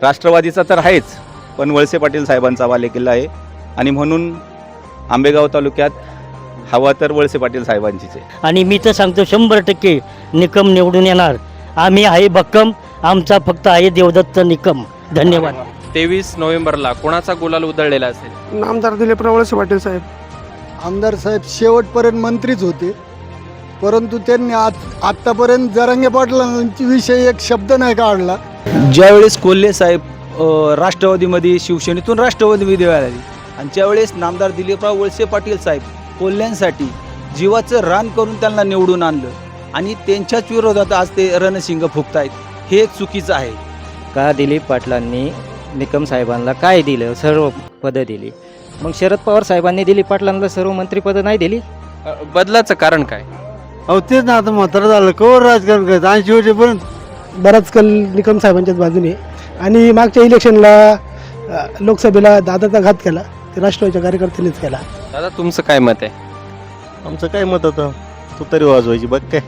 राष्ट्रवादीचा तर आहेच, पण वळसे पाटील साहेबांचा बालेकिल्ला आहे आणि म्हणून आंबेगाव तालुक्यात हवा तर वळसे पाटील साहेबांचीच आहे. आणि मी तर सांगतो 100% निकम निवडून येणार. आम्ही आहे भक्कम, आमचा फक्त आहे देवदत्त निकम. धन्यवाद. 23 नोव्हेंबरला कोणाचा गुलाल उधळलेला असेल? नामदार दिलीप वळसे पाटील साहेब. आमदार साहेब शेवटपर्यंत मंत्रीच होते, परंतु त्यांनी आत्तापर्यंत जरांगे पाटलांची विषयी एक शब्द नाही काढला. ज्यावेळेस कोल्हे साहेब राष्ट्रवादीमध्ये शिवसेनेतून राष्ट्रवादीमध्ये आले आणि ज्यावेळेस नामदार दिलीपराव वळसे पाटील साहेब कोल्ह्यांसाठी जीवाचं रान करून त्यांना निवडून आणलं आणि त्यांच्याच विरोधात आज ते रणशिंग फुकतायत, हे एक चुकीचं आहे. का दिलीप पाटलांनी निकम साहेबांना काय दिलं? सर्व पदं दिली. मग शरद पवार साहेबांनी दिलीप पाटलांना सर्व मंत्रिपदं नाही दिली? बदलाचं कारण काय? अहो तेच ना, आता म्हातारा झालं कवर राजकारण करायचं. 80 वर्षापर्यंत बराच कल निकम साहेबांच्याच बाजूने. आणि मागच्या इलेक्शनला लोकसभेला दादाचा घात केला, ते राष्ट्रवादीच्या कार्यकर्त्यांनीच केला. दादा तुमचं काय मत आहे? आमचं काय मत होतं, तू तरी वाजवायची बघ काय.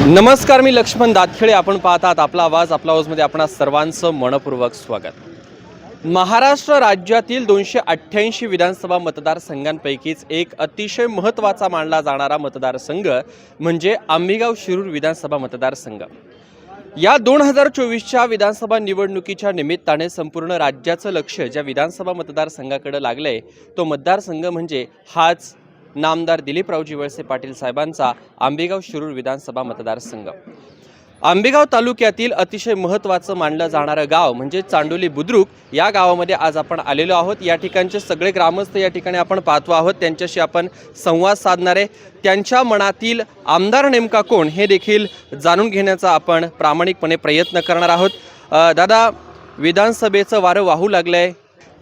नमस्कार, मी लक्ष्मण दातखेडे. आपण पाहतात आपला आवाज. आपला आवाजमध्ये आपणा सर्वांचं मनपूर्वक स्वागत. महाराष्ट्र राज्यातील 288 विधानसभा मतदारसंघांपैकीच एक अतिशय महत्त्वाचा मानला जाणारा मतदारसंघ म्हणजे आंबेगाव शिरूर विधानसभा मतदारसंघ. या 2024च्या विधानसभा निवडणुकीच्या निमित्ताने संपूर्ण राज्याचं लक्ष ज्या विधानसभा मतदारसंघाकडे लागलंय तो मतदारसंघ म्हणजे हाच नामदार दिलीपरावजी वळसे पाटील साहेबांचा आंबेगाव शिरूर विधानसभा मतदारसंघ. आंबेगाव तालुक्यातील अतिशय महत्त्वाचं मानलं जाणारं गाव म्हणजे चांडोली बुद्रुक या गावामध्ये आज आपण आलेलो आहोत. या ठिकाणचे सगळे ग्रामस्थ या ठिकाणी आपण पाहतो आहोत. त्यांच्याशी आपण संवाद साधणार आहे. त्यांच्या मनातील आमदार नेमका कोण हे देखील जाणून घेण्याचा आपण प्रामाणिकपणे प्रयत्न करणार आहोत. दादा, विधानसभेचं वारं वाहू लागलंय.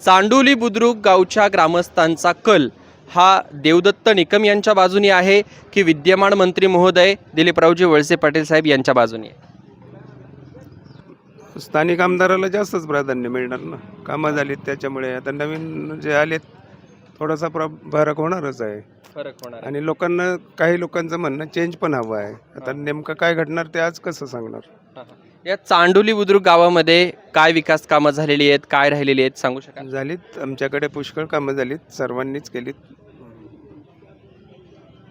चांडोली बुद्रुक गावच्या ग्रामस्थांचा कल हा देवदत्त निकम यांच्या बाजूने आहे की विद्यमान मंत्री महोदय दिलीपरावजी वळसे पाटील साहेब यांच्या बाजूने? स्थानिक आमदाराला जास्तच प्राधान्य मिळणार ना, कामं झालीत त्याच्यामुळे. आता नवीन जे आलेत थोडासा फरक होणारच आहे. फरक होणार आणि लोकांना, काही लोकांचं म्हणणं चेंज पण हवं आहे. आता नेमकं काय घडणार ते आज कसं सांगणार. या चांडोली बुद्रुक गावामध्ये काय विकास कामं झालेली आहेत, काय राहिलेली आहेत, सांगू शकाल? झालीत, आमच्याकडे पुष्कळ कामं झालीत, सर्वांनीच केलीत.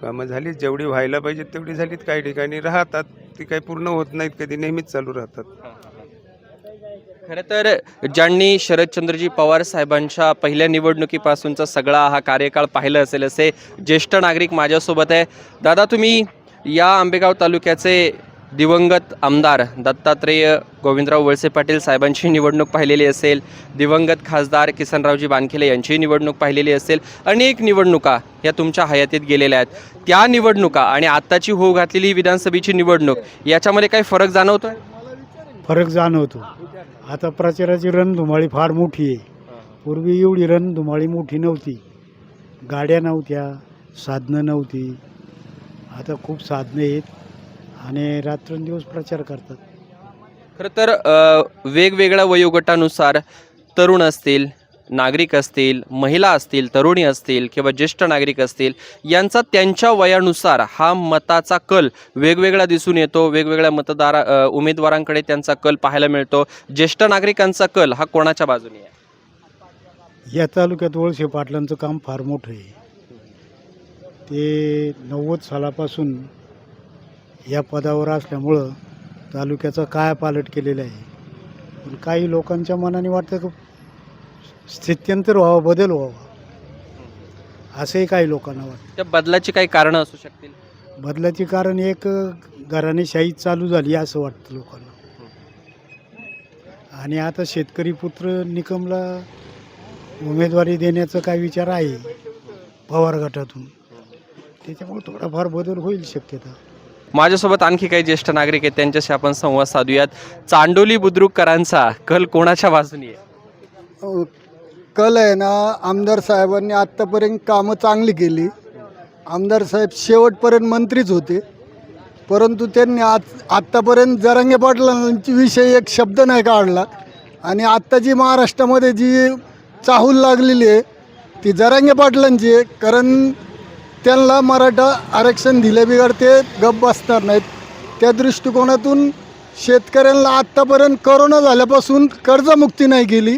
कामं झालीत, जेवढी व्हायला पाहिजे तेवढी झालीत. काही ठिकाणी राहतात, ती काही पूर्ण होत नाहीत, कधी नेहमीच चालू राहतात. खरं तर ज्यांनी शरदचंद्रजी पवार साहेबांच्या पहिल्या निवडणुकीपासूनचा सगळा हा कार्यकाळ पाहिला असेल असे ज्येष्ठ नागरिक माझ्यासोबत आहे. दादा, तुम्ही या आंबेगाव तालुक्याचे दिवंगत आमदार दत्तात्रेय गोविंदराव वळसे पाटील साहेबांची निवडणूक पाहिलेली असेल, दिवंगत खासदार किसनरावजी बानखेले यांची निवडणूक पाहिलेली असेल. अनेक निवडणुका या तुमच्या हयातीत गेलेल्या आहेत. त्या निवडणुका आणि आत्ताची होऊ घातलेली विधानसभेची निवडणूक याच्यामध्ये काही फरक जाणवतोय? फरक जाणवतो. आता प्रचाराची रणधुमाळी फार मोठी आहे. पूर्वी एवढी रणधुमाळी मोठी नव्हती. गाड्या नव्हत्या, साधनं नव्हती. आता खूप साधनं आहेत आणि रात्रंदिवस प्रचार करतात. खरं तर वेगवेगळ्या वयोगटानुसार तरुण असतील, नागरिक असतील, महिला असतील, तरुणी असतील किंवा ज्येष्ठ नागरिक असतील, यांचा त्यांच्या वयानुसार हा मताचा कल वेगवेगळा दिसून येतो. वेगवेगळ्या उमेदवारांकडे त्यांचा कल पाहायला मिळतो. ज्येष्ठ नागरिकांचा कल हा कोणाच्या बाजूने आहे? या तालुक्यात वळसे पाटलांचं काम फार मोठं आहे. ते 90 सालापासून या पदावर असल्यामुळं तालुक्याचा कायापालट केलेला आहे. पण काही लोकांच्या मनाने वाटतं की स्थित्यंतर व्हावं, बदल व्हावा, असंही काही लोकांना वाटतं. त्या बदलाची काही कारणं असू शकतील? बदलाची कारण एक घराणेशाही चालू झाली असं वाटतं लोकांना. आणि आता शेतकरी पुत्र निकमला उमेदवारी देण्याचा काय विचार आहे पवार गटातून, त्याच्यामुळे थोडाफार बदल होईल शक्यता. माझ्यासोबत आणखी काही ज्येष्ठ नागरिक आहेत, त्यांच्याशी आपण संवाद साधूयात. चांडोली बुद्रुककरांचा कल कोणाच्या बाजूने आहे? कल आहे ना, आमदार साहेबांनी आत्तापर्यंत कामं चांगली केली. आमदार साहेब शेवटपर्यंत मंत्रीच होते, परंतु त्यांनी आत्तापर्यंत जरांगे पाटलांची विषयी एक शब्द नाही काढला. आणि आत्ता जी महाराष्ट्रामध्ये जी चाहूल लागलेली आहे ती जरांगे पाटलांची आहे. कारण त्यांना मराठा आरक्षण दिल्याबिगर ते गप्प बसणार नाहीत. त्या दृष्टिकोनातून शेतकऱ्यांना आत्तापर्यंत करोना झाल्यापासून कर्जमुक्ती नाही केली.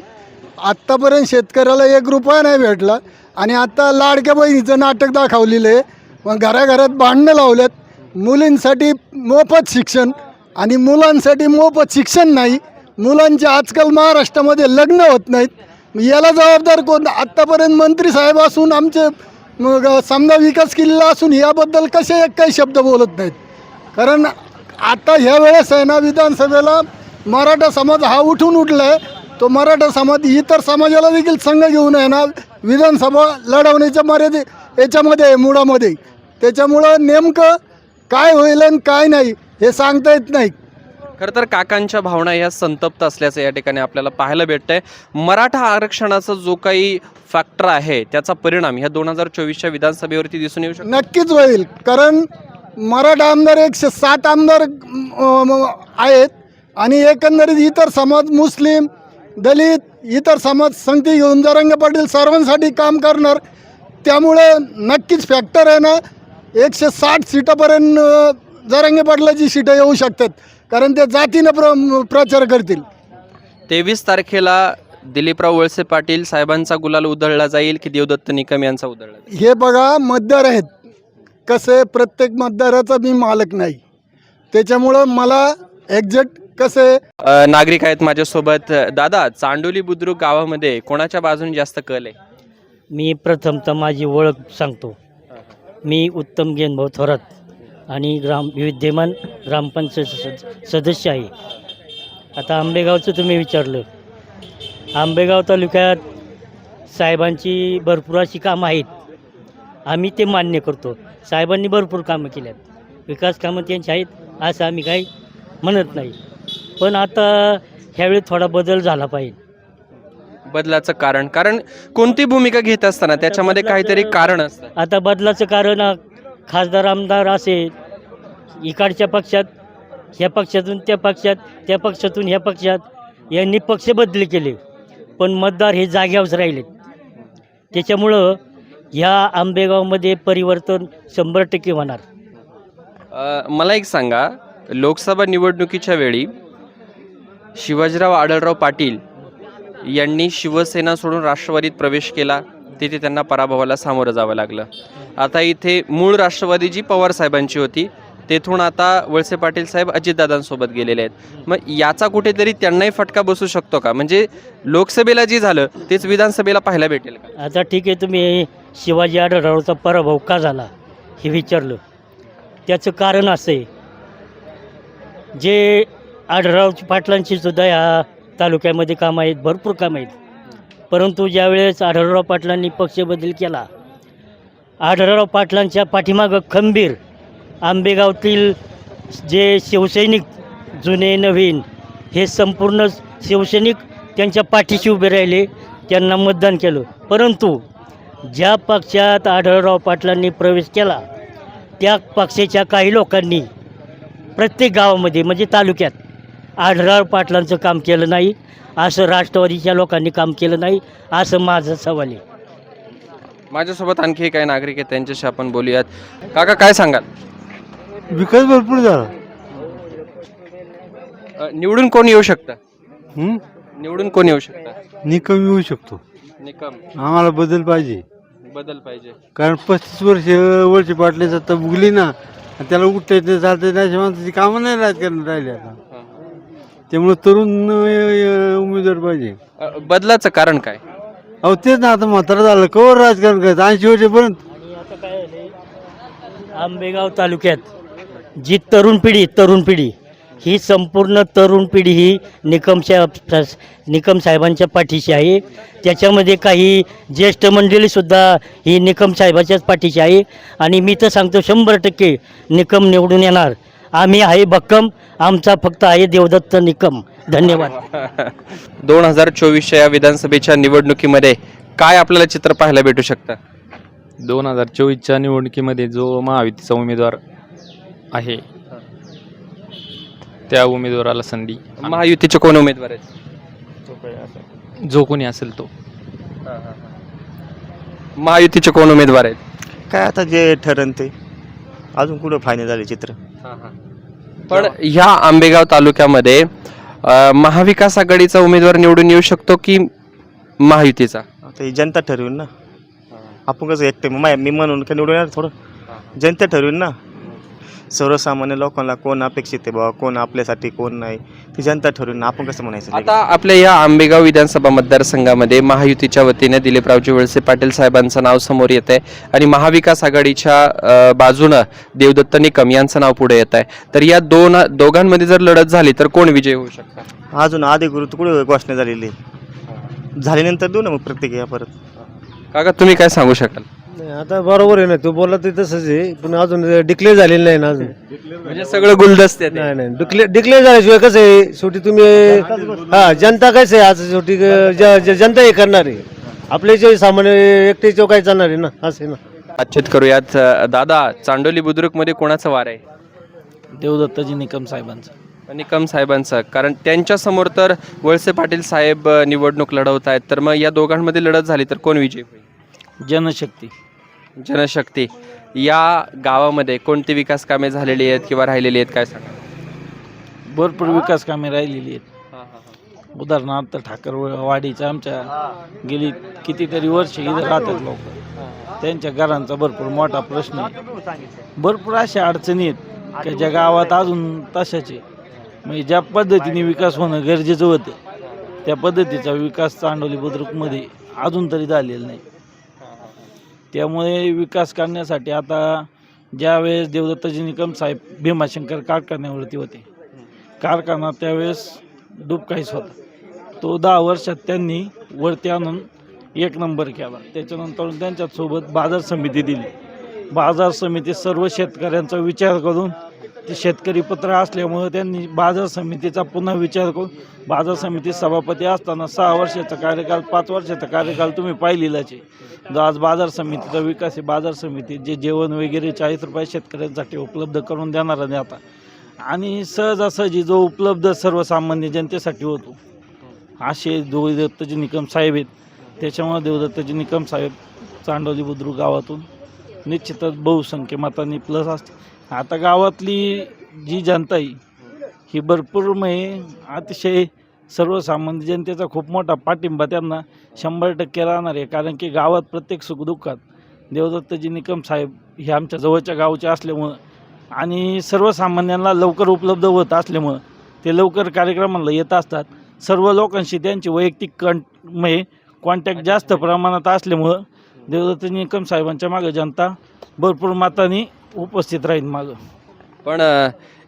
आत्तापर्यंत शेतकऱ्याला 1 रुपया नाही भेटला. आणि आता लाडक्या बहिणीचं नाटक दाखवलेलं आहे. मग घराघरात भांडणं लावल्यात. मुलींसाठी मोफत शिक्षण आणि मुलांसाठी मोफत शिक्षण नाही. मुलांचे आजकाल महाराष्ट्रामध्ये लग्न होत नाहीत. याला जबाबदार कोण? आत्तापर्यंत मंत्री साहेब असून आमचे मग समजा विकास केलेला असून याबद्दल कसे एक काही शब्द बोलत नाहीत. कारण आता ह्या वेळेस आहे ना, विधानसभेला मराठा समाज हा उठून उठला आहे. तो मराठा समाज इतर समाजाला देखील संघ घेऊन आहे ना विधानसभा लढवण्याच्या मर्यादे याच्यामध्ये आहे, मुळामध्ये. त्याच्यामुळं नेमकं काय होईल आणि काय नाही हे सांगता येत नाही. खरं तर काकांच्या भावना ह्या संतप्त असल्याचं या ठिकाणी आपल्याला पाहायला भेटतंय. मराठा आरक्षणाचा जो काही फॅक्टर आहे त्याचा परिणाम ह्या 2024च्या विधानसभेवरती दिसून येऊ शकतो. नक्कीच होईल. कारण मराठा आमदार 107 आमदार आहेत आणि एकंदरीत इतर समाज, मुस्लिम, दलित, इतर समाज संगती घेऊन जरांगे पाटील सर्वांसाठी काम करणार. त्यामुळे नक्कीच फॅक्टर आहे ना 160 सीटापर्यंत जरांगे पाटलाची सीटं येऊ शकतात. कारण ते जातीनं प्रचार करतील. 23 तारखेला दिलीपराव वळसे पाटील साहेबांचा गुलाल उधळला जाईल की देवदत्त निकम यांचा उधळला जाईल? हे बघा, मतदार आहेत. कसे प्रत्येक मतदाराचा मी मालक नाही. त्याच्यामुळं मला एक्झॅक्ट कसे नागरिक आहेत माझ्यासोबत. दादा, चांडोली बुद्रुक गावामध्ये कोणाच्या बाजूने जास्त कल आहे? मी प्रथमतः माझी ओळख सांगतो. मी उत्तम गेनभाऊ थोरात आणि विद्यमान ग्रामपंचायत सदस्य आहे. आता आंबेगावचं तुम्ही विचारलं. आंबेगाव तालुक्यात साहेबांची भरपूर अशी कामं आहेत. आम्ही ते मान्य करतो. साहेबांनी भरपूर कामं केल्यात. विकास कामं त्यांची आहेत असं आम्ही काही म्हणत नाही. पण आता ह्यावेळी थोडा बदल झाला पाहिजे. बदलाचं कारण कोणती भूमिका घेत असताना त्याच्यामध्ये काहीतरी कारण असतं. आता बदलाचं कारण खासदार आमदार असे इकडच्या पक्षात, ह्या पक्षातून त्या पक्षात, त्या पक्षातून ह्या पक्षात यांनी पक्ष बदली केले. पण मतदार हे जाग्यावरच राहिले. त्याच्यामुळं ह्या आंबेगावमध्ये परिवर्तन 100% होणार. मला एक सांगा, लोकसभा निवडणुकीच्या वेळी शिवाजीराव आढळराव पाटील यांनी शिवसेना सोडून राष्ट्रवादीत प्रवेश केला. तिथे त्यांना पराभवाला सामोरं जावं लागलं. आता इथे मूळ राष्ट्रवादी जी पवार साहेबांची होती तेथून आता वळसे पाटील साहेब अजितदादांसोबत गेलेले आहेत. मग याचा कुठेतरी त्यांनाही फटका बसू शकतो का? म्हणजे लोकसभेला जे झालं तेच विधानसभेला पाहायला भेटेल का? आता ठीक आहे, तुम्ही शिवाजी आढळरावचा पराभव का झाला हे विचारलं. त्याचं कारण असं आहे, जे आढळराव पाटलांची सुद्धा ह्या तालुक्यामध्ये कामं आहेत, भरपूर कामं आहेत. परंतु ज्यावेळेस आढळराव पाटलांनी पक्ष बदल केला, आढळराव पाटलांच्या पाठीमागं खंबीर आंबेगावातील जे शिवसैनिक जुने नवीन हे संपूर्ण शिवसैनिक त्यांच्या पाठीशी उभे राहिले, त्यांना मतदान केलं. परंतु ज्या पक्षात आढळराव पाटलांनी प्रवेश केला त्या पक्षाच्या काही लोकांनी प्रत्येक गावामध्ये म्हणजे तालुक्यात आढळराव पाटलांचं काम केलं नाही, असं राष्ट्रवादीच्या लोकांनी काम केलं नाही, असं माझं सवाल आहे. माझ्यासोबत आणखी काही नागरिक आहेत, त्यांच्याशी आपण बोलूयात. काका, काय सांगाल? विकास भरपूर झाला. निवडून कोण येऊ शकतं? निवडून कोण येऊ शकतं? निकम येऊ शकतो. निकम आम्हाला बदल पाहिजे. बदल पाहिजे. कारण 35 वर्ष पाटले सत्ता भुगली ना, त्याला उठते ते चालते त्याच्या माणसाची कामं नाही राहिली आता. त्यामुळे तरुण उमेदवार पाहिजे. बदलाचं कारण काय? अहो तेच ना, आता म्हातारा झालं कवर राजकारण करायचं 80 वर्षापर्यंत. आणि आता काय झाले, आंबेगाव तालुक्यात जी तरुण पिढी ही संपूर्ण तरुण पिढी ही निकम साहेबांच्या पाठीशी आहे. त्याच्यामध्ये काही ज्येष्ठ मंडळीसुद्धा ही निकम साहेबाच्याच पाठीशी आहे. आणि मी तर सांगतो 100% निकम निवडून येणार. आम्ही आहे भक्कम, आमचा फक्त आहे देवदत्त निकम. धन्यवाद. 2024च्या या विधानसभेच्या निवडणुकीमध्ये काय आपल्याला चित्र पाहायला भेटू शकतं? 2024च्या निवडणुकीमध्ये जो महायुतीचा उमेदवार आहे त्या उमेदवाराला संधी. महायुतीचे कोण उमेदवार आहेत? जो कोणी असेल तो. महायुतीचे कोण उमेदवार आहेत? काय आता जे ठरण ते अजून कुठं फायनल झाले चित्र. पण ह्या आंबेगाव तालुक्यामध्ये महाविकास आघाडीचा उमेदवार निवडून येऊ शकतो की महायुतीचा? आता ही जनता ठरवेल ना. आपण कसं एकटे मी म्हणून का निवडून येणार, थोडं जनता ठरवेल ना. सर्वसामान्य लोकांना कोण अपेक्षित आहे बाबा, कोण आपल्यासाठी कोण नाही, ती जनता ठरवेल ना. आपण कसं म्हणायचं? आता आपल्या या आंबेगाव विधानसभा मतदारसंघामध्ये महायुतीच्या वतीने दिलीपरावजी वळसे पाटील साहेबांचं नाव समोर येत आहे आणि महाविकास आघाडीच्या बाजूनं देवदत्त निकम यांचं नाव पुढे येत आहे. तर या दोघांमध्ये जर लढत झाली तर कोण विजय होऊ शकतो? अजून अधिकृत कुठे घोषणा झालेली आहे? झाल्यानंतर देऊ ना मग प्रत्येक परत. काका तुम्ही काय सांगू शकाल? आता बरोबर आहे ना, तू बोलला ते तसंच आहे, पण अजून डिक्लेअर झालेलं नाही ना अजून. म्हणजे सगळं गुलदस्ते आहेत. नाही डिक्लेअर झाल्याशिवाय कसं आहे शेवटी तुम्ही जनता कसं आहे आज शेवटी जनता हे करणार आहे, आपले जे सामान्य एकटे काय चालणार आहे ना, असं आहे ना. बातचीत करूयात. दादा, चांडोली बुद्रुकमध्ये कोणाचं वार आहे? देवदत्तजी निकम साहेबांचं. निकम साहेबांचं, कारण त्यांच्या समोर तर वळसे पाटील साहेब निवडणूक लढवत आहेत. तर मग या दोघांमध्ये लढत झाली तर कोण विजय होईल? जनशक्ती. जनशक्ती. या गावामध्ये कोणती विकास कामे झालेली आहेत किंवा राहिलेली आहेत, काय सांगा? भरपूर विकास कामे राहिलेली आहेत. उदाहरणार्थ ठाकरवाडीचं आमच्या गेली कितीतरी वर्ष इथं राहतात लोक, त्यांच्या घरांचा भरपूर मोठा प्रश्न आहे. भरपूर अशा अडचणी आहेत की ज्या गावात अजून तशाच आहे. म्हणजे ज्या पद्धतीने विकास होणं गरजेचं होतं त्या पद्धतीचा विकास चांडोली बुद्रुकमध्ये अजून तरी झालेला नाही. त्यामुळे विकास करण्यासाठी आता ज्यावेळेस देवदत्तजी निकम साहेब भीमाशंकर कारखान्यावरती होते, कारखाना त्यावेळेस डुबकाईस होता, तो 10 वर्षात त्यांनी वरती आणून 1 नंबर केला. त्याच्यानंतर त्यांच्यासोबत बाजार समिती दिली. बाजार समिती सर्व शेतकऱ्यांचा विचार करून, ते शेतकरी पत्र असल्यामुळे त्यांनी बाजार समितीचा पुन्हा विचार करून बाजार समिती सभापती असताना 6 वर्षाचा कार्यकाल, 5 वर्षाचा कार्यकाल तुम्ही पाहिलेलाच आहे. जो आज बाजार समितीचा विकास आहे, बाजार समिती जे जेवण वगैरे 40 रुपये शेतकऱ्यांसाठी उपलब्ध करून देणारा नेता आणि सहजासहजी जो उपलब्ध सर्वसामान्य जनतेसाठी होतो, असे देवदत्तजी निकम साहेब आहेत. त्याच्यामुळे देवदत्तजी निकम साहेब चांडोली बुद्रुक गावातून निश्चितच बहुसंख्य मतांनी प्लस असते. आता गावातली जी जनता आहे ही भरपूर म्हणजे अतिशय सर्वसामान्य जनतेचा खूप मोठा पाठिंबा त्यांना 100% राहणार आहे. कारण की गावात प्रत्येक सुखदुःखात देवदत्तजी निकम साहेब हे आमच्या जवळच्या गावचे असल्यामुळं आणि सर्वसामान्यांना लवकर उपलब्ध होत असल्यामुळं ते लवकर कार्यक्रमाला येत असतात. सर्व लोकांशी त्यांची वैयक्तिक म्हणजे कॉन्टॅक्ट जास्त प्रमाणात असल्यामुळं देवदत्तजी निकम साहेबांच्या मागं जनता भरपूर मतांनी उपस्थित राहील मागं. पण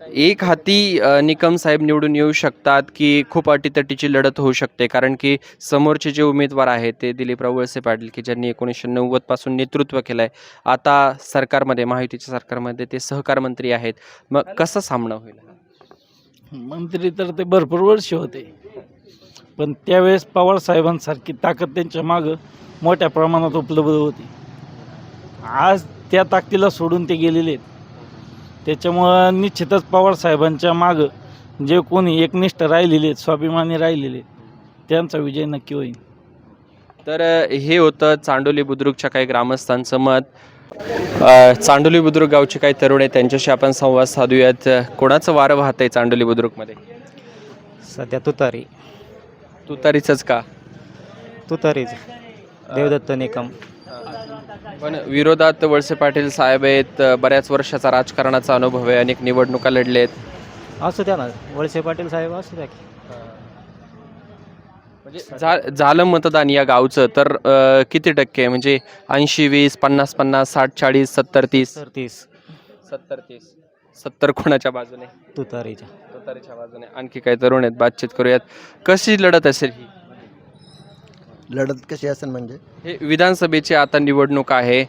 एक हाती निकम साहेब निवडून येऊ शकतात की खूप अटीतटीची लढत होऊ शकते? कारण की समोरचे जे उमेदवार आहेत ते दिलीपराव वळसे पाटील की ज्यांनी 1990 पासून नेतृत्व केलं आहे, आता सरकारमध्ये महायुतीच्या सरकारमध्ये ते सहकार मंत्री आहेत. मग कसं सामना होईल? मंत्री तर ते भरपूर वर्ष होते, पण त्यावेळेस पवार साहेबांसारखी ताकद त्यांच्या मागं मोठ्या प्रमाणात उपलब्ध होती. आज त्या ताकदीला सोडून ते गेलेले आहेत. त्याच्यामुळं निश्चितच पवार साहेबांच्या मागं जे कोणी एकनिष्ठ राहिलेले आहेत, स्वाभिमानी राहिलेले आहेत, त्यांचा विजय नक्की होईल. तर हे होतं चांडोली बुद्रुकच्या काही ग्रामस्थांचं मत. चांडोली बुद्रुक गावचे काही तरुण आहेत, त्यांच्याशी आपण संवाद साधूयात. कोणाचं वारं वाहत आहे चांडोली बुद्रुकमध्ये? सध्या तुतारी. तुतारीचंच का? तुतारीच. देवदत्त निकम. पण विरोधात वळसे पाटील साहेब आहेत, बऱ्याच वर्षाचा राजकारणाचा अनुभव आहे, अनेक निवडणुका लढले आहेत. असू द्या ना, वळसे पाटील साहेब असू द्या की. म्हणजे झालं मतदान या गावचं तर किती टक्के? म्हणजे 80-20, 50-50, 60-40, 70-30? 30. 70 कोणाच्या बाजूने? तुतारीच्या. तुतारीच्या बाजूने. आणखी काही तरुण आहेत, बातचीत करूयात. कशी लढत असेल ही? लढत कशी असेल म्हणजे हे विधानसभेची आता निवडणूक आहे.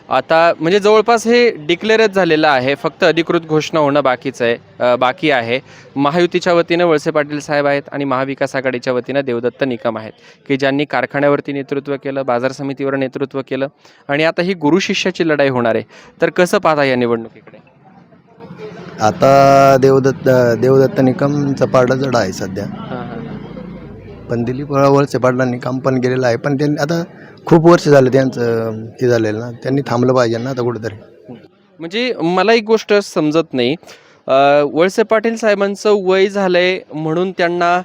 आता म्हणजे जवळपास हे डिक्लेअरच झालेलं आहे, फक्त अधिकृत घोषणा होणं बाकी आहे. महायुतीच्या वतीनं वळसे पाटील साहेब आहेत आणि महाविकास आघाडीच्या वतीनं देवदत्त निकम आहेत की ज्यांनी कारखान्यावरती नेतृत्व केलं, बाजार समितीवर नेतृत्व केलं आणि आता ही गुरु शिष्याची लढाई होणार आहे. तर कसं पाहता या निवडणुकीकडे? आता देवदत्त निकमचा पारडा जड आहे सध्या, पण दिलीप वळसे पाटलांनी काम पण केलेलं आहे. पण त्यांनी आता खूप वर्ष झालं त्यांचं हे झालेलं ना, त्यांनी थांबलं पाहिजे ना आता कुठेतरी. म्हणजे मला एक गोष्ट समजत नाही, वळसे पाटील साहेबांचं वय झालंय म्हणून त्यांना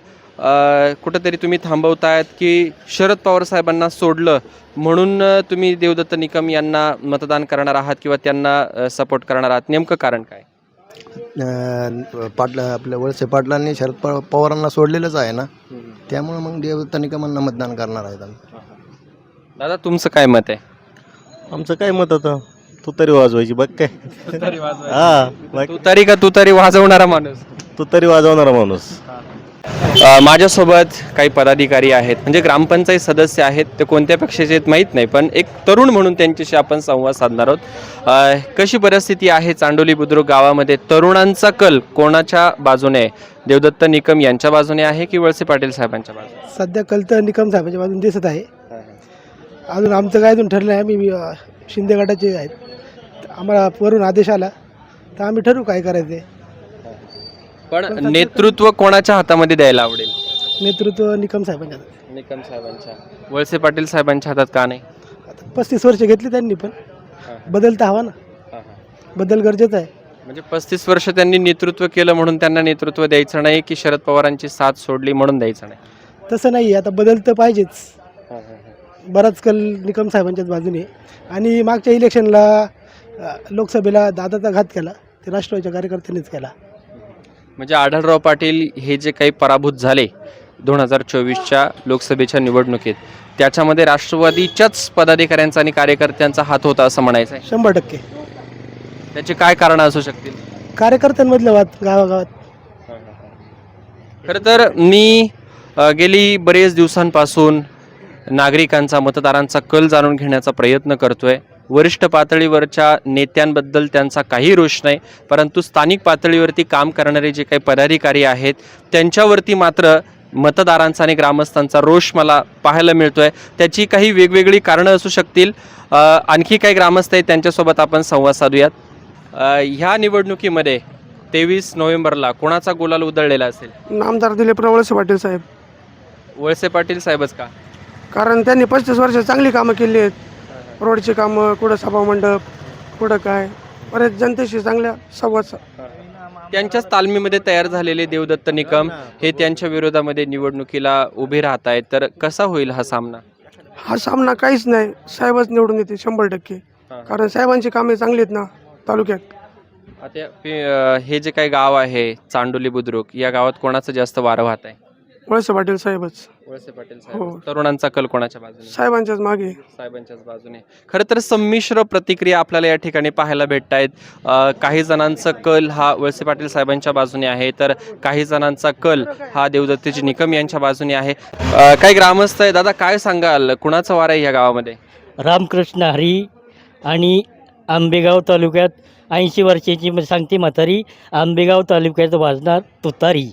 कुठंतरी तुम्ही थांबवतायत की शरद पवार साहेबांना सोडलं म्हणून तुम्ही देवदत्त निकम यांना मतदान करणार आहात किंवा त्यांना सपोर्ट करणार आहात, नेमकं कारण काय? आपल्या वळसे पाटलांनी शरद पवारांना सोडलेलंच आहे ना, त्यामुळे मग देवदत्त निकमांना मतदान करणार आहेत आम्ही. दादा तुमचं काय मत आहे? आमचं काय मत होतं, तू तरी वाजवायची बघ काय. तुतारी का तुतारी वाजवणारा माणूस? तू तरी वाजवणारा माणूस. माझ्यासोबत काही पदाधिकारी आहेत, म्हणजे ग्रामपंचायत सदस्य आहेत. ते कोणत्या पक्षाचे आहेत माहीत नाही, पण एक तरुण म्हणून त्यांच्याशी आपण संवाद साधणार आहोत. कशी परिस्थिती आहे चांडोली बुद्रुक गावामध्ये? तरुणांचा कल कोणाच्या बाजूने आहे? देवदत्त निकम यांच्या बाजूने आहे की वळसे पाटील साहेबांच्या बाजूने? सध्या कल तर निकम साहेबांच्या बाजून दिसत आहे. अजून आमचं काय अजून ठरलं आहे. आम्ही शिंदे गटाचे आहेत, आम्हाला वरून आदेश आला तर आम्ही ठरवू काय करायचे. पण नेतृत्व कोणाच्या हातामध्ये द्यायला आवडेल? नेतृत्व निकम साहेबांच्या हातात. निकम साहेबांच्या. वळसे पाटील साहेबांच्या हातात का नाही? आता 35 वर्ष घेतली त्यांनी, पण बदल तर हवा ना, बदल गरजेचा आहे. म्हणजे 35 वर्ष त्यांनी नेतृत्व केलं म्हणून त्यांना नेतृत्व द्यायचं नाही की शरद पवारांची साथ सोडली म्हणून द्यायचं नाही? तसं नाही, आता बदल तर पाहिजेच. बराच कल निकम साहेबांच्याच बाजूने. आणि मागच्या इलेक्शनला लोकसभेला दादाचा घात केला ते राष्ट्रवादीच्या कार्यकर्त्यांनीच केला. म्हणजे आढळराव पाटील हे जे काही पराभूत झाले 2024च्या लोकसभेच्या निवडणुकीत, त्याच्यामध्ये राष्ट्रवादीच्याच पदाधिकाऱ्यांचा आणि कार्यकर्त्यांचा हात होता असं म्हणायचं आहे? 100%. त्याचे काय कारण असू शकतील? कार्यकर्त्यांमधलं वाद गावागावात. खरं तर मी गेली बरेच दिवसांपासून नागरिकांचा, मतदारांचा कल जाणून घेण्याचा प्रयत्न करतोय. वरिष्ठ पातळीवरच्या नेत्यांबद्दल त्यांचा काही रोष नाही, परंतु स्थानिक पातळीवरती काम करणारे जे काही पदाधिकारी आहेत त्यांच्यावरती मात्र मतदारांचा आणि ग्रामस्थांचा रोष मला पाहायला मिळतोय. त्याची काही वेगवेगळी कारणं असू शकतील. आणखी काही ग्रामस्थ आहेत, त्यांच्यासोबत आपण संवाद साधूयात. ह्या निवडणुकीमध्ये 23 नोव्हेंबरला कोणाचा गुलाल उधळलेला असेल? नामदार दिलीपराव वळसे पाटील साहेब. वळसे पाटील साहेबच का? कारण त्यांनी 35 वर्ष चांगली कामं केली आहेत. रोडची कामं, कुठं सभामंडप, कुठं काय, बरेच जनतेशी चांगल्या संवाद. त्यांच्याच तालमीमध्ये तयार झालेले देवदत्त निकम हे त्यांच्या विरोधामध्ये निवडणुकीला उभे राहत आहेत. तर कसा होईल हा सामना? हा सामना काहीच नाही, साहेबच निवडून येते 100%. कारण साहेबांची कामे चांगली आहेत ना तालुक्यात. आता हे जे काही गाव आहे चांडोली बुद्रुक, या गावात कोणाचं जास्त वारं वाहत आहे? वळसे पाटील साहेबच. वळसे पाटील साहेब. तरुणांचा कल कोणाच्या बाजूने? साहेबांच्याच मागे. साहेबांच्याच बाजूने. खरं तर संमिश्र प्रतिक्रिया आपल्याला या ठिकाणी पाहायला भेटत आहेत. काही जणांचा कल हा वळसे पाटील साहेबांच्या बाजूने आहे, तर काही जणांचा कल हा देवदत्तजी निकम यांच्या बाजूने आहे. काही ग्रामस्थ आहे. दादा काय सांगाल, कुणाचा वार आहे या गावामध्ये? रामकृष्ण हरी आणि आंबेगाव तालुक्यात 80 वर्षाची सांगते म्हातारी, आंबेगाव तालुक्यात वाजणार तुतारी.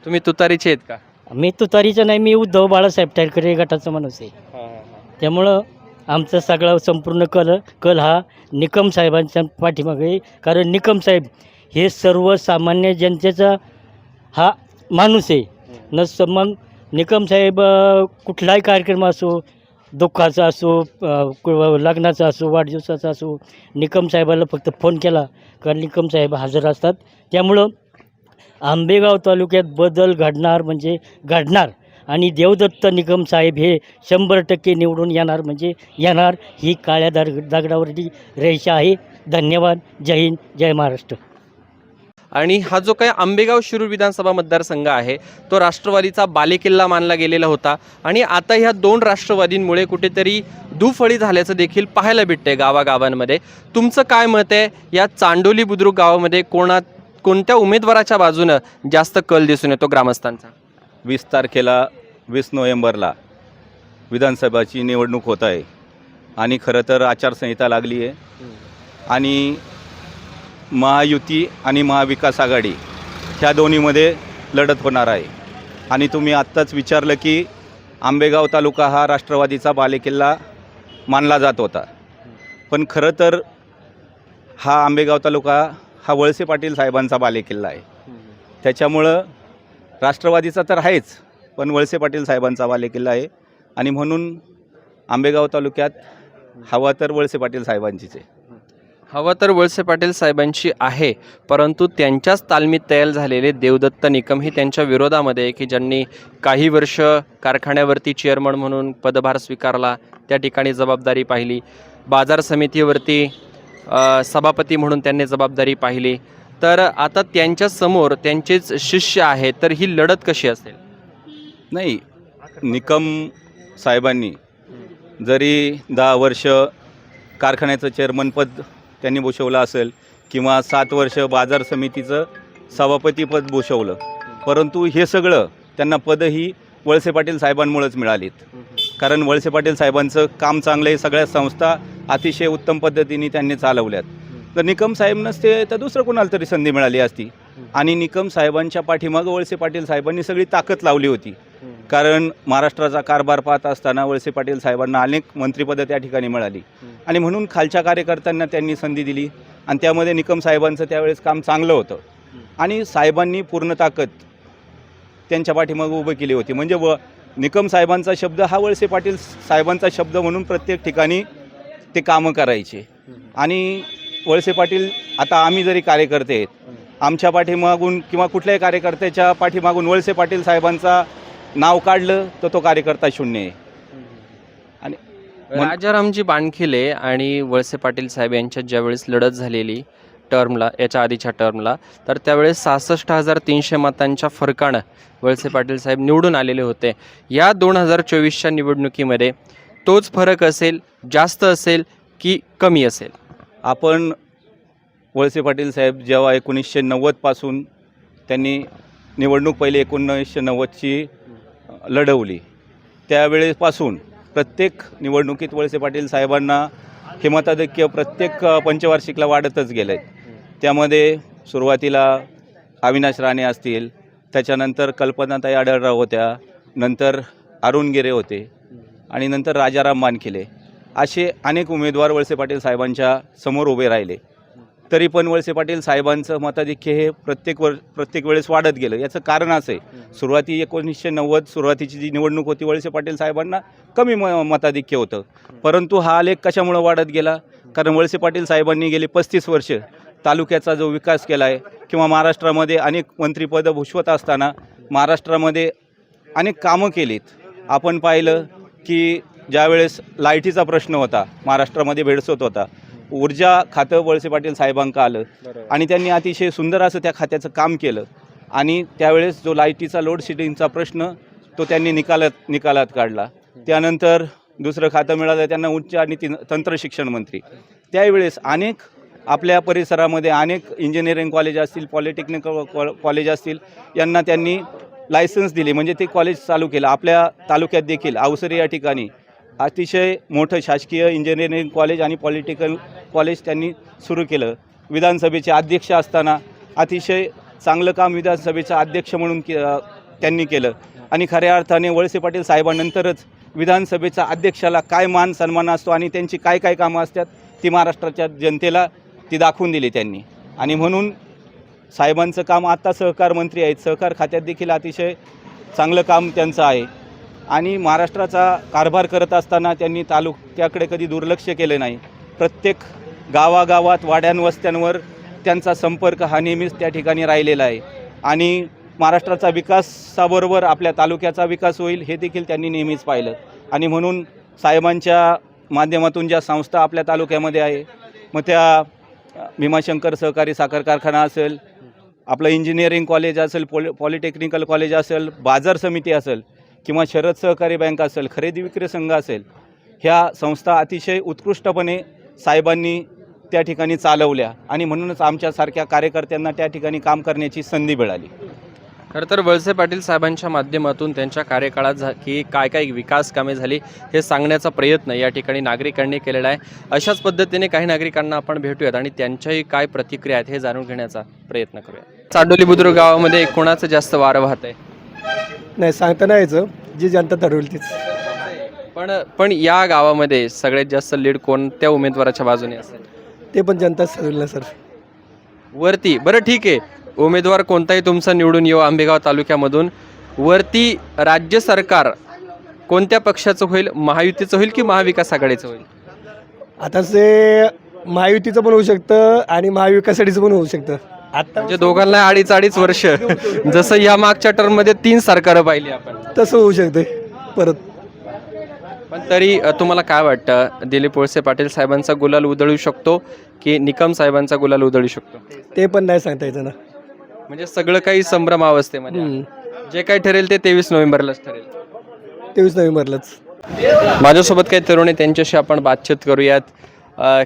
तुम्ही तुतारीचे आहेत का? मी तुतारीचं नाही, मी उद्धव बाळासाहेब ठाकरे गटाचा माणूस आहे. त्यामुळं आमचा सगळा संपूर्ण कल हा निकम साहेबांच्या पाठीमागे आहे. कारण निकम साहेब हे सर्वसामान्य जनतेचा हा माणूस आहे. मग निकम साहेब कुठलाही कार्यक्रम असो, दुःखाचा असो, लग्नाचा असो, वाढदिवसाचा असो, निकम साहेबाला फक्त फोन केला कारण निकम साहेब हजर असतात. त्यामुळं आंबेगाव तालुक्यात बदल घडणार म्हणजे घडणार. आणि देवदत्त निकम साहेब हे 100% निवडून येणार म्हणजे येणार. ही काळ्या दगडावरची रेषा आहे. धन्यवाद. जय हिंद, जय महाराष्ट्र. आणि हा जो काही आंबेगाव शिरूर विधानसभा मतदारसंघ आहे तो राष्ट्रवादीचा बालेकिल्ला मानला गेलेला होता. आणि आता ह्या दोन राष्ट्रवादींमुळे कुठेतरी दुफळी झाल्याचं देखील पाहायला भेटतंय गावागावांमध्ये. तुमचं काय मत आहे, या चांडोली बुद्रुक गावामध्ये कोणत्या उमेदवाराच्या बाजूनं जास्त कल दिसून येतो ग्रामस्थांचा? 20 तारखेला 20 नोव्हेंबरला विधानसभाची निवडणूक होत आहे आणि खरं तर आचारसंहिता लागली आहे. आणि महायुती आणि महाविकास आघाडी ह्या दोन्हीमध्ये लढत होणार आहे. आणि तुम्ही आत्ताच विचारलं की आंबेगाव तालुका हा राष्ट्रवादीचा बालेकिल्ला मानला जात होता, पण खरं तर हा आंबेगाव तालुका हा वळसे पाटील साहेबांचा बालेकिल्ला आहे. त्याच्यामुळं राष्ट्रवादीचा तर आहेच, पण वळसे पाटील साहेबांचा बालेकिल्ला आहे. आणि म्हणून आंबेगाव तालुक्यात हवा तर वळसे पाटील साहेबांचीच आहे. हवा तर वळसे पाटील साहेबांची आहे, परंतु त्यांच्याच तालमीत तयार झालेले देवदत्त निकम ही त्यांच्या विरोधामध्ये आहे, की ज्यांनी काही वर्ष कारखान्यावरती चेअरमन म्हणून पदभार स्वीकारला, त्या ठिकाणी जबाबदारी पाहिली, बाजार समितीवरती सभापती म्हणून त्यांनी जबाबदारी पाहिली. तर आता त्यांच्या समोर त्यांचेच शिष्य आहेत, तर ही लढत कशी असेल? नाही, निकम साहेबांनी जरी 10 वर्ष कारखान्याचं चेअरमनपद त्यांनी भूषवलं असेल किंवा 7 वर्ष बाजार समितीचं सभापतीपद भूषवलं, परंतु हे सगळं त्यांना पदही वळसे पाटील साहेबांमुळेच मिळालीत. कारण वळसे पाटील साहेबांचं काम चांगलं आहे, सगळ्या संस्था अतिशय उत्तम पद्धतीने त्यांनी चालवल्यात. तर निकम साहेब नसते तर दुसरं कोणाला तरी संधी मिळाली असती. आणि निकम साहेबांच्या पाठीमागं वळसे पाटील साहेबांनी सगळी ताकद लावली होती. कारण महाराष्ट्राचा कारभार पाहत असताना वळसे पाटील साहेबांना अनेक मंत्रिपदं त्या ठिकाणी मिळाली आणि म्हणून खालच्या कार्यकर्त्यांना त्यांनी संधी दिली आणि त्यामध्ये निकम साहेबांचं त्यावेळेस काम चांगलं होतं आणि साहेबांनी पूर्ण ताकद त्यांच्या पाठीमागं उभं केली होती. म्हणजे निकम साहेबांचा शब्द हा वळसे पाटील साहेबांचा शब्द म्हणून प्रत्येक ठिकाणी ते कामं करायचे. आणि वळसे पाटील, आता आम्ही जरी कार्यकर्ते आहेत, आमच्या पाठीमागून किंवा कुठल्याही कार्यकर्त्याच्या पाठीमागून वळसे पाटील साहेबांचा नाव काढलं तर तो कार्यकर्ता शून्य आहे. आणि राजारामजी बाणखिले आणि वळसे पाटील साहेब यांच्यात ज्यावेळेस लढत झालेली टर्मला, याच्या आधीच्या टर्मला, तर त्यावेळेस 66,300 मतांच्या फरकानं वळसे पाटील साहेब निवडून आलेले होते. या 2024च्या निवडणुकीमध्ये तोच फरक असेल, जास्त असेल की कमी असेल? आपण वळसे पाटील साहेब जेव्हा 1990पासून त्यांनी निवडणूक पहिले 1990ची लढवली, त्यावेळेपासून प्रत्येक निवडणुकीत वळसे पाटील साहेबांना हे मताधिक्य प्रत्येक पंचवार्षिकला वाढतच गेलं आहे. त्यामध्ये सुरुवातीला अविनाश राणे असतील, त्याच्यानंतर कल्पनाताई आढळराव होत्या, नंतर अरुण गिरे होते आणि नंतर राजाराम बाणखिले, असे अनेक उमेदवार वळसे पाटील साहेबांच्या समोर उभे राहिले. तरी पण वळसे पाटील साहेबांचं मताधिक्य हे प्रत्येक वेळेस वाढत गेलं. याचं कारण असं आहे, सुरुवाती 1990 सुरुवातीची जी निवडणूक होती वळसे पाटील साहेबांना कमी मताधिक्य होतं, परंतु हा आलेख कशामुळं वाढत गेला? कारण वळसे पाटील साहेबांनी गेली 35 वर्ष तालुक्याचा जो विकास केला आहे किंवा महाराष्ट्रामध्ये अनेक मंत्रिपदं भूषवत असताना महाराष्ट्रामध्ये अनेक कामं केलीत. आपण पाहिलं की ज्यावेळेस लाईटीचा प्रश्न होता, महाराष्ट्रामध्ये भेडसवत होता, ऊर्जा खातं वळसे पाटील साहेबांका आलं आणि त्यांनी अतिशय सुंदर असं त्या खात्याचं काम केलं. आणि त्यावेळेस जो लाईटीचा लोड शेडिंगचा प्रश्न तो त्यांनी निकालात काढला. त्यानंतर दुसरं खातं मिळालं त्यांना उच्च आणि तंत्र शिक्षण मंत्री. त्यावेळेस अनेक आपल्या परिसरामध्ये अनेक इंजिनिअरिंग कॉलेज असतील, पॉलिटेक्निकल कॉलेज असतील, यांना त्यांनी लायसन्स दिले, म्हणजे ते कॉलेज चालू केलं. आपल्या तालुक्यात देखील अवसरी या ठिकाणी अतिशय मोठं शासकीय इंजिनिअरिंग कॉलेज आणि पॉलिटिकल कॉलेज त्यांनी सुरू केलं. विधानसभेचे अध्यक्ष असताना अतिशय चांगलं काम विधानसभेचा अध्यक्ष म्हणून त्यांनी केलं. आणि खऱ्या अर्थाने वळसे पाटील साहेबांनंतरच विधानसभेचा अध्यक्षाला काय मान सन्मान असतो आणि त्यांची काय काय कामं असतात ती महाराष्ट्राच्या जनतेला ती दाखवून दिली त्यांनी. आणि म्हणून साहेबांचं काम, आता सहकार मंत्री आहेत, सहकार खात्यात देखील अतिशय चांगलं काम त्यांचं आहे. आणि महाराष्ट्राचा कारभार करत असताना त्यांनी तालुक्याकडे कधी दुर्लक्ष केलं नाही. प्रत्येक गावागावात, वाड्यांवस्त्यांवर त्यांचा संपर्क हा नेहमीच त्या ठिकाणी राहिलेला आहे. आणि महाराष्ट्राचा विकासाबरोबर आपल्या तालुक्याचा विकास होईल हे देखील त्यांनी नेहमीच पाहिलं. आणि म्हणून साहेबांच्या माध्यमातून ज्या संस्था आपल्या तालुक्यामध्ये आहे, मग त्या भीमाशंकर सहकारी साखर कारखाना असेल, आपलं इंजिनिअरिंग कॉलेज असेल, पॉलिटेक्निकल कॉलेज असेल, बाजार समिती असेल किंवा शरद सहकारी बँक असेल, खरेदी विक्री संघ असेल, ह्या संस्था अतिशय उत्कृष्टपणे साहेबांनी त्या ठिकाणी चालवल्या. आणि म्हणूनच आमच्यासारख्या कार्यकर्त्यांना त्या ठिकाणी काम करण्याची संधी मिळाली. खरं तर वळसे पाटील साहेबांच्या माध्यमातून त्यांच्या कार्यकाळात की काय काय विकास कामे झाली हे सांगण्याचा प्रयत्न या ठिकाणी नागरिकांनी केलेला आहे. अशाच पद्धतीने काही नागरिकांना आपण भेटूयात आणि त्यांच्याही काय प्रतिक्रिया आहेत हे जाणून घेण्याचा प्रयत्न करूया. चांडोली बुद्रुक गावामध्ये कोणाचं जास्त वारं वाहत आहे? नाही सांगता नाही यायचं, जी जनता ठरवेल तीच. पण या गावामध्ये सगळ्यात जास्त लीड कोणत्या उमेदवाराच्या बाजूने असेल? ते पण जनताच ठरवेल ना सर. वरती बरं ठीक आहे, उमेदवार कोणताही तुमचा निवडून येऊ आंबेगाव तालुक्यामधून, वरती राज्य सरकार कोणत्या पक्षाचं होईल? महायुतीचं होईल की महाविकास आघाडीचं होईल? आता ते महायुतीचं पण होऊ शकतं आणि महाविकासाठीचं पण होऊ शकतं. आता म्हणजे दोघांना अडीच वर्ष जसं या मागच्या टर्ममध्ये 3 सरकारं पाहिली आपण. तसं होऊ शकते परत. पण तरी तुम्हाला काय वाटतं, दिलीप वळसे पाटील साहेबांचा गुलाल उधळू शकतो की निकम साहेबांचा गुलाल उधळू शकतो? ते पण नाही सांगता यायचं ना. म्हणजे सगळं काही संभ्रमावस्थेमध्ये आहे. जे काही ठरेल ते 23 नोव्हेंबरलाच ठरेल. 23 नोव्हेंबरलाच. माझ्यासोबत काही तरुण आहे, त्यांच्याशी आपण बातचीत करूयात.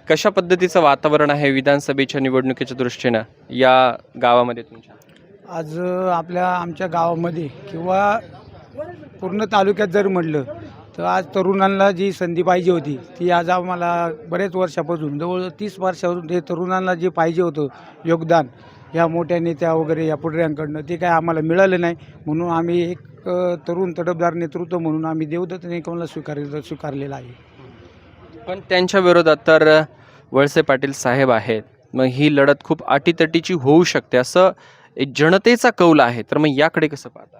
कशा पद्धतीचं वातावरण आहे विधानसभेच्या निवडणुकीच्या दृष्टीनं या गावामध्ये तुमच्या? आज आमच्या गावामध्ये किंवा पूर्ण तालुक्यात जर म्हटलं तर आज तरुणांना जी संधी पाहिजे होती ती आज आम्हाला बरेच वर्षापासून जवळ 30 वर्षापासून ते तरुणांना जे पाहिजे होतं योगदान ह्या मोठ्या नेत्या वगैरे या पुढऱ्यांकडनं ते काय आम्हाला मिळालं नाही. म्हणून आम्ही एक तरुण तडफदार नेतृत्व म्हणून आम्ही देवदत्त निकमला स्वीकारलेलं आहे. पण त्यांच्या विरोधात तर वळसे पाटील साहेब आहेत. मग ही लढत खूप अटीतटीची होऊ शकते असं एक जनतेचा कौल आहे. तर मग याकडे कसं पाहता?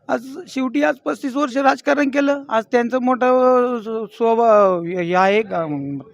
आज शेवटी आज 35 वर्ष राजकारण केलं. आज त्यांचं मोठं स्वभाव हे आहे,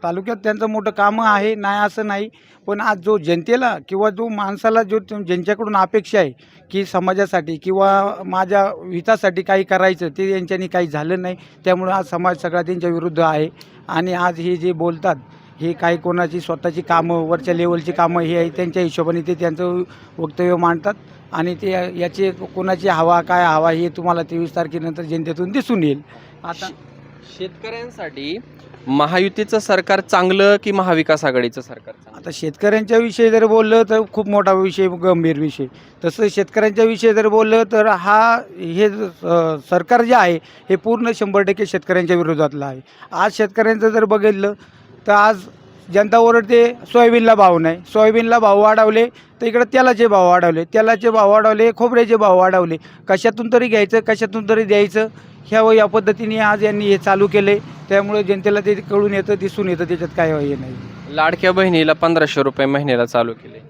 तालुक्यात त्यांचं मोठं कामं आहे, नाही असं नाही. पण आज जो जनतेला किंवा जो माणसाला जो ज्यांच्याकडून अपेक्षा आहे की समाजासाठी किंवा माझ्या हितासाठी काही करायचं ते यांच्यानी काही झालं नाही. त्यामुळे आज समाज सगळा त्यांच्या विरुद्ध आहे. आणि आज हे जे बोलतात हे काही कोणाची स्वतःची कामं वरच्या लेवलची कामं हे आहे त्यांच्या हिशोबाने ते त्यांचं वक्तव्य मांडतात. आणि ते याचे कोणाची हवा काय हवा हे तुम्हाला 23 तारखेनंतर जनतेतून दिसून येईल. आता शेतकऱ्यांसाठी महायुतीचं सरकार चांगलं की महाविकास आघाडीचं सरकार चांगलं? आता शेतकऱ्यांच्या विषयी जर बोललं तर खूप मोठा विषय, गंभीर विषय. तसं शेतकऱ्यांच्या विषयी जर बोललं तर हे सरकार जे आहे हे पूर्ण 100% शेतकऱ्यांच्या विरोधातलं आहे. आज शेतकऱ्यांचं जर बघितलं तर आज जनता ओरडते सोयाबीनला भाव नाही, सोयाबीनला भाव वाढवले तर इकडे तेलाचे भाव वाढवले, तेलाचे भाव वाढवले, खोबऱ्याचे भाव वाढवले. कशातून तरी घ्यायचं, कशातून तरी द्यायचं, या पद्धतीने आज यांनी हे चालू केले. त्यामुळे जनतेला ते कळून येतं, दिसून येतं, त्याच्यात काय हे नाही. लाडक्या बहिणीला 1500 रुपये महिन्याला चालू केले.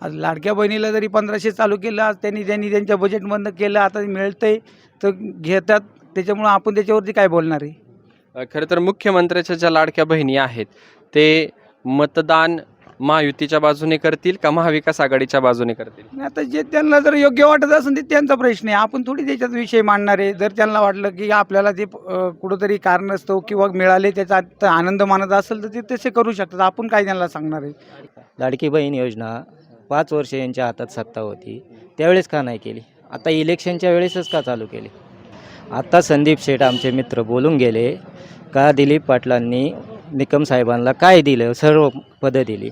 आज लाडक्या बहिणीला जरी 1500 चालू केलं, आज त्यांनी त्यांच्या बजेटमधनं केलं, आता मिळतंय तर घेतात. त्याच्यामुळं आपण त्याच्यावरती काय बोलणार आहे? खरं तर मुख्यमंत्र्याच्या ज्या लाडक्या बहिणी आहेत ते मतदान महायुतीच्या बाजूने करतील का महाविकास आघाडीच्या बाजूने करतील? आता जे त्यांना जर योग्य वाटत असेल ते त्यांचा प्रश्न आहे. आपण थोडी त्याच्यात विषय मांडणार आहे. जर त्यांना वाटलं की आपल्याला ते कुठंतरी कारणास्तव किंवा मिळाले त्याचा आनंद मानत असेल तर ते तसे करू शकतात. आपण काय त्यांना सांगणार आहे? लाडकी बहीण योजना 5 वर्ष यांच्या हातात सत्ता होती त्यावेळेस का नाही केली? आता इलेक्शनच्या वेळेसच का चालू केली? आता संदीप शेठ आमचे मित्र बोलून गेले का दिलीप पाटलांनी निकम साहेबांना काय दिलं? सर्व पदं दिली.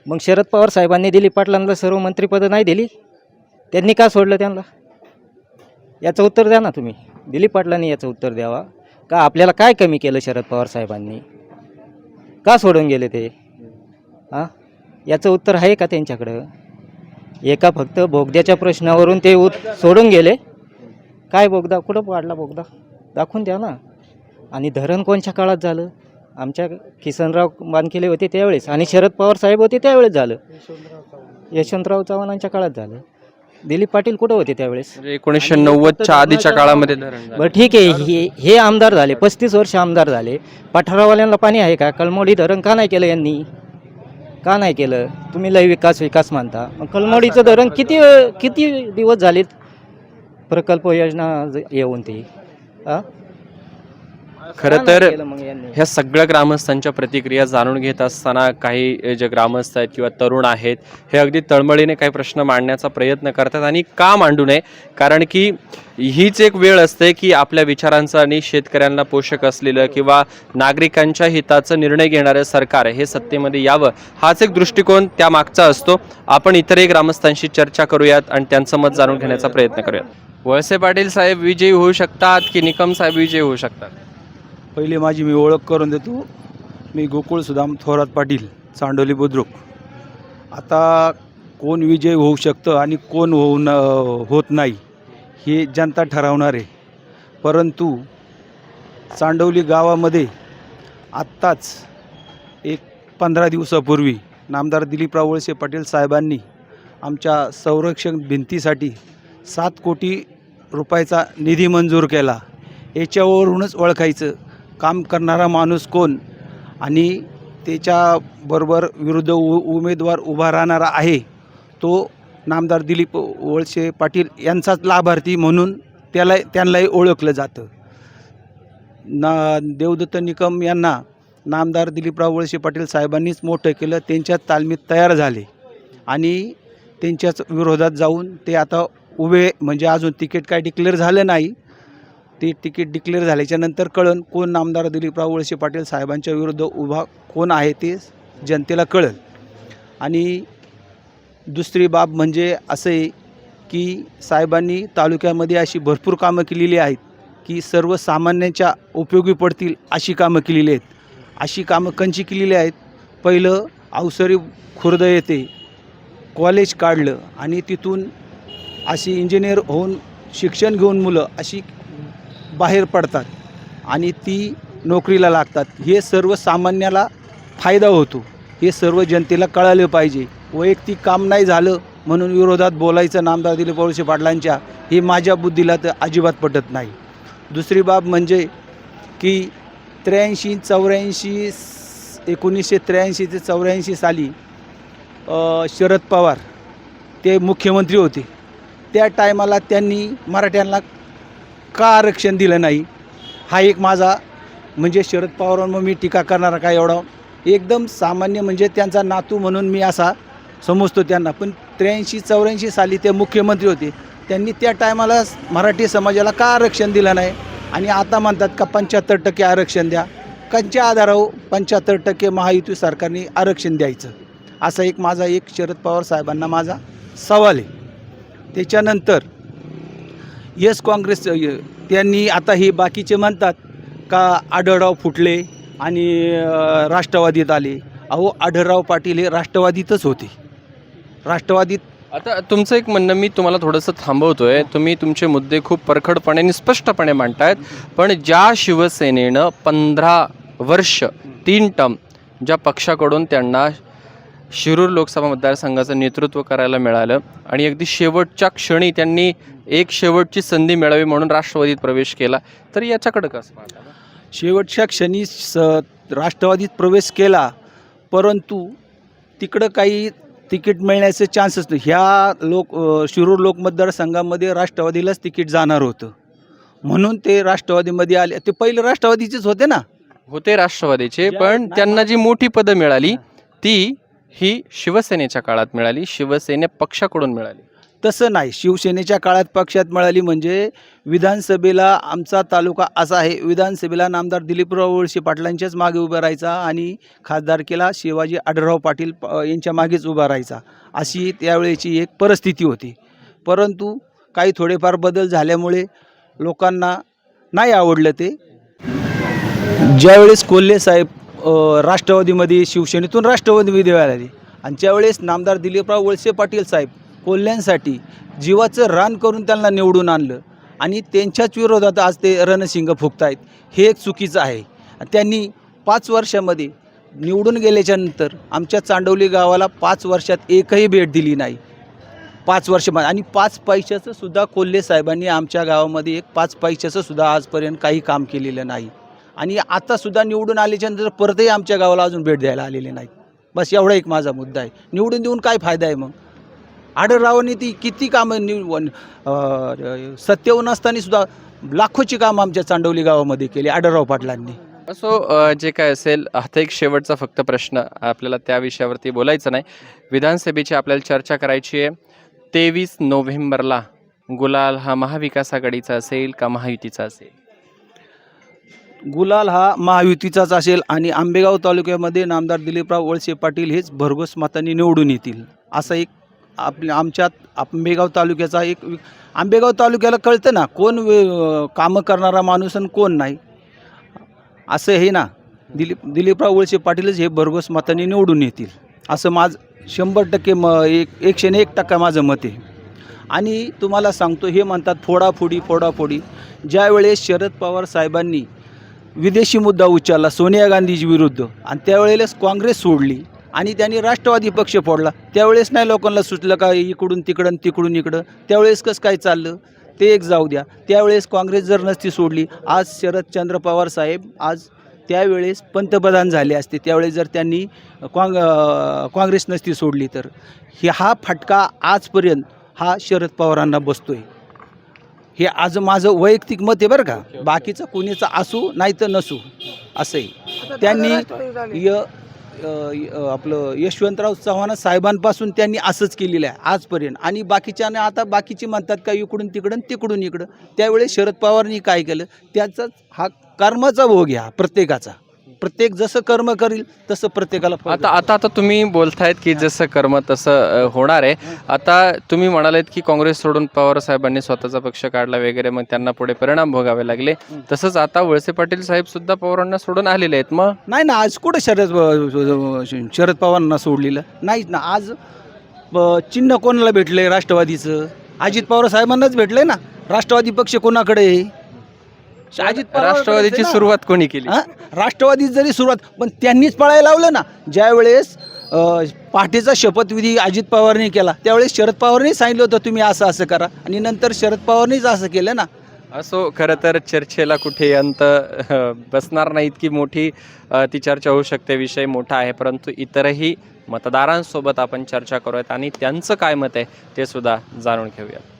मग शरद पवार साहेबांनी दिलीप पाटलांना सर्व मंत्रिपदं नाही दिली? त्यांनी का सोडलं त्यांना? याचं उत्तर द्या ना तुम्ही. दिलीप पाटलांनी याचं उत्तर द्यावा का आपल्याला काय कमी केलं शरद पवार साहेबांनी? का सोडून गेले ते? याचं उत्तर आहे का त्यांच्याकडं? एका फक्त बोगद्याच्या प्रश्नावरून ते सोडून गेले. काय बोगदा? कुठं पाडला बोगदा? दाखवून द्या ना. आणि धरण कोणत्या काळात झालं? आमच्या किसनराव बानखेले होते त्यावेळेस आणि शरद पवार साहेब होते त्यावेळेस झालं. यशवंतराव चव्हाणांच्या काळात झालं. दिलीप पाटील कुठं होते त्यावेळेस? 1990च्या आधीच्या काळामध्ये धरण झालं. बरं ठीक आहे, हे आमदार झाले, 35 वर्ष आमदार झाले. पठारावाल्यांना पाणी आहे का? कळमोडी धरण का नाही केलं यांनी? का नाही केलं? तुम्ही लय विकास मानता. मग कळमोडीचं धरण किती दिवस झालेत प्रकल्प योजना येऊन ते? खरं तर ह्या सगळ्या ग्रामस्थांच्या प्रतिक्रिया जाणून घेत असताना काही जे ग्रामस्थ आहेत किंवा तरुण आहेत हे अगदी तळमळीने काही प्रश्न मांडण्याचा प्रयत्न करतात. आणि का मांडू नये? कारण की हीच एक वेळ असते की आपल्या विचारांचं आणि शेतकऱ्यांना पोषक असलेलं किंवा नागरिकांच्या हिताचं निर्णय घेणारं सरकार हे सत्तेमध्ये यावं, हाच एक दृष्टिकोन त्यामागचा असतो. आपण इतरही ग्रामस्थांशी चर्चा करूयात आणि त्यांचं मत जाणून घेण्याचा प्रयत्न करूयात. वळसे पाटील साहेब विजयी होऊ शकतात की निकम साहेब विजयी होऊ शकतात? पहिले माझी मी ओळख करून देतो. मी गोकुळ सुदाम थोरात पाटील, चांडोली बुद्रुक. आता कोण विजय होऊ शकतं आणि कोण होत नाही हे जनता ठरवणार आहे. परंतु चांडवली गावामध्ये आत्ताच एक 15 दिवसापूर्वी नामदार दिलीपराव वळसे पाटील साहेबांनी आमच्या संरक्षण भिंतीसाठी 7 कोटी रुपयाचा निधी मंजूर केला. याच्यावरूनच ओळखायचं काम करणारा माणूस कोण आणि त्याच्याबरोबर विरुद्ध उमेदवार उभा राहणारा आहे तो नामदार दिलीप वळसे पाटील यांचाच लाभार्थी म्हणून त्यांनाही ओळखलं जातं. देवदत्त निकम यांना नामदार दिलीपराव वळसे पाटील साहेबांनीच मोठं केलं, त्यांच्या तालमीत तयार झाले आणि त्यांच्याच विरोधात जाऊन ते आता उभे, म्हणजे अजून तिकीट काय डिक्लेअर झालं नाही. ते तिकीट डिक्लेअर झाल्याच्यानंतर कळन कोण नामदार दिलीपराव वळसे पाटील साहेबांच्या विरुद्ध उभा कोण आहे ते जनतेला कळेल. आणि दुसरी बाब म्हणजे असं आहे की साहेबांनी तालुक्यामध्ये अशी भरपूर कामं केलेली आहेत की सर्वसामान्यांच्या उपयोगी पडतील अशी कामं केलेली आहेत. अशी कामं कंची केलेली आहेत. पहिलं अवसरी खुर्द येथे कॉलेज काढलं आणि तिथून अशी इंजिनियर होऊन शिक्षण घेऊन मुलं अशी बाहेर पडतात आणि ती नोकरीला लागतात. हे सर्वसामान्याला फायदा होतो, हे सर्व जनतेला कळालं पाहिजे. वैयक्तिक काम नाही झालं म्हणून विरोधात बोलायचं नामदार दिलीप वळसे पाटलांच्या, हे माझ्या बुद्धीला तर अजिबात पटत नाही. दुसरी बाब म्हणजे की 1983 ते 84 साली शरद पवार ते मुख्यमंत्री होते. त्या टायमाला त्यांनी मराठ्यांना का आरक्षण दिलं नाही, हा एक माझा, म्हणजे शरद पवारांवर मी टीका करणारा काय एवढा एकदम सामान्य, म्हणजे त्यांचा नातू म्हणून मी असा समजतो त्यांना. पण 83-84 साली ते मुख्यमंत्री होते, त्यांनी त्या टायमाला मराठी समाजाला का आरक्षण दिलं नाही आणि आता म्हणतात का 75% आरक्षण द्या. कंच्या आधारावर 75% महायुती सरकारने आरक्षण द्यायचं, असा एक माझा शरद पवार साहेबांना माझा सवाल आहे. त्याच्यानंतर काँग्रेस त्यांनी आता हे बाकीचे म्हणतात का आढळराव फुटले आणि राष्ट्रवादीत आले. अहो, आढळराव पाटील हे राष्ट्रवादीतच होते. राष्ट्रवादीत आता तुमचं एक म्हणणं मी तुम्हाला थोडंसं थांबवतोय. तुम्ही तुमचे मुद्दे खूप परखडपणे आणि स्पष्टपणे मांडतायत, पण ज्या शिवसेनेनं 15 वर्ष 3 टर्म ज्या पक्षाकडून त्यांना शिरूर लोकसभा मतदारसंघाचं नेतृत्व करायला मिळालं आणि अगदी शेवटच्या क्षणी त्यांनी एक शेवटची संधी मिळावी म्हणून राष्ट्रवादीत प्रवेश केला, तर याच्याकडं कसं पाहता? शेवटच्या क्षणी राष्ट्रवादीत प्रवेश केला, परंतु तिकडं काही तिकीट मिळण्याचे चान्सेस नाही. शिरूर लोक मतदारसंघामध्ये राष्ट्रवादीलाच तिकीट जाणार होतं म्हणून ते राष्ट्रवादीमध्ये आले. ते पहिले राष्ट्रवादीचेच होते ना, होते राष्ट्रवादीचे, पण त्यांना जी मोठी पदं मिळाली ती ही शिवसेनेच्या काळात मिळाली, शिवसेने पक्षाकडून मिळाली. तसं नाही. शिवसेनेच्या काळात पक्षात मिळाली म्हणजे विधानसभेला आमचा तालुका असा आहे, विधानसभेला नामदार दिलीपराव वळसे पाटलांच्याच मागे उभा राहायचा आणि खासदारकीला शिवाजी आढळराव पाटील यांच्या मागेच उभा राहायचा, अशी त्यावेळेची एक परिस्थिती होती. परंतु काही थोडेफार बदल झाल्यामुळे लोकांना नाही आवडलं ते. ज्यावेळेस कोल्हे साहेब राष्ट्रवादीमध्ये शिवसेनेतून राष्ट्रवादीमध्ये आले आणि त्यावेळेस नामदार दिलीपराव वळसे पाटील साहेब कोल्ह्यांसाठी जीवाचं रान करून त्यांना निवडून आणलं आणि त्यांच्याच विरोधात आज ते रणशिंग फुकतायत, हे एक चुकीचं आहे. त्यांनी 5 वर्षामध्ये निवडून गेल्याच्यानंतर आमच्या चांडवली गावाला 5 वर्षात एकही भेट दिली नाही. 5 वर्षामध्ये आणि 5 पैशाचं सुद्धा कोल्हे साहेबांनी आमच्या गावामध्ये 5 पैशाचं सुद्धा आजपर्यंत काही काम केलेलं नाही. आणि आतासुद्धा निवडून आल्याच्यानंतर परतही आमच्या गावाला अजून भेट द्यायला आलेले नाहीत. बस एवढा एक माझा मुद्दा आहे. निवडून देऊन काय फायदा आहे मग? आढळरावांनी ती किती कामं सत्तेवर नसताना सुद्धा लाखोची कामं आमच्या चांडवली गावामध्ये केली आढळराव पाटलांनी. असो, जे काय असेल, आता एक शेवटचा फक्त प्रश्न, आपल्याला त्या विषयावरती बोलायचं नाही, विधानसभेची आपल्याला चर्चा करायची आहे. 23 नोव्हेंबरला गुलाल हा महाविकास आघाडीचा असेल का महायुतीचा असेल? गुलाल हा महायुतीचाच असेल आणि आंबेगाव तालुक्यामध्ये नामदार दिलीपराव वळसे पाटील हेच भरघोस मतांनी निवडून येतील, असा एक आमच्यात आंबेगाव तालुक्याचा आंबेगाव तालुक्याला कळतं ना कोण कामं करणारा माणूस आणि कोण नाही, असं हे ना. दिलीपराव वळसे पाटीलच हे भरघोस मतांनी निवडून येतील असं माझं 100% 101% माझं मत आहे. आणि तुम्हाला सांगतो, हे म्हणतात फोडाफोडी. ज्यावेळेस शरद पवार साहेबांनी विदेशी मुद्दा उचलला सोनिया गांधीजी विरुद्ध आणि त्यावेळेस काँग्रेस सोडली आणि त्यांनी राष्ट्रवादी पक्ष फोडला, त्यावेळेस नाही लोकांना सुचलं का इकडून तिकडून इकडं, त्यावेळेस कसं काय चाललं ते एक जाऊ द्या. त्यावेळेस काँग्रेस जर नसती सोडली, आज शरदचंद्र पवार साहेब आज त्यावेळेस पंतप्रधान झाले असते, त्यावेळेस जर त्यांनी काँग्रेस नसती सोडली तर हा फटका आजपर्यंत हा शरद पवारांना बसतोय. हे आज माझं वैयक्तिक मत आहे बरं का, बाकीचं कोणीचं असू नाही तर नसू असंही. त्यांनी आपलं यशवंतराव चव्हाण साहेबांपासून त्यांनी असंच केलेलं आहे आजपर्यंत. आणि बाकीच्याने आता बाकीचे म्हणतात का इकडून तिकडून तिकडून इकडं. त्यावेळेस शरद पवारांनी काय केलं, त्याचाच हा कर्माचा भोग घ्या प्रत्येकाचा. प्रत्येक जसं कर्म करील तसं प्रत्येकाला फळ आता आता आता तुम्ही बोलतायत की जसं कर्म तसं होणार आहे. आता तुम्ही म्हणालेत की काँग्रेस सोडून पवार साहेबांनी स्वतःचा पक्ष काढला वगैरे, मग त्यांना पुढे परिणाम भोगावे लागले. तसंच आता वळसे पाटील साहेब सुद्धा पवारांना सोडून आलेले आहेत. मग नाही ना, आज कुठं शरद पवारांना सोडलेलं नाहीच ना. आज चिन्ह कोणाला भेटलंय राष्ट्रवादीचं, अजित पवार साहेबांनाच भेटलंय ना. राष्ट्रवादी पक्ष कोणाकडे आहे? अजित पवार राष्ट्रवादीची सुरुवात कोणी केली? राष्ट्रवादी जरी सुरुवात, पण त्यांनीच पळायला लावलं ना. ज्यावेळेस पहाटेचा शपथविधी अजित पवारने केला त्यावेळेस शरद पवारने सांगितलं होतं तुम्ही असं असं करा, आणि नंतर शरद पवारनेच असं केलं ना. असो, खरं तर चर्चेला कुठे अंत बसणार नाही, इतकी मोठी ती चर्चा होऊ शकते. विषय मोठा आहे, परंतु इतरही मतदारांसोबत आपण चर्चा करूयात आणि त्यांचं काय मत आहे ते सुद्धा जाणून घेऊयात.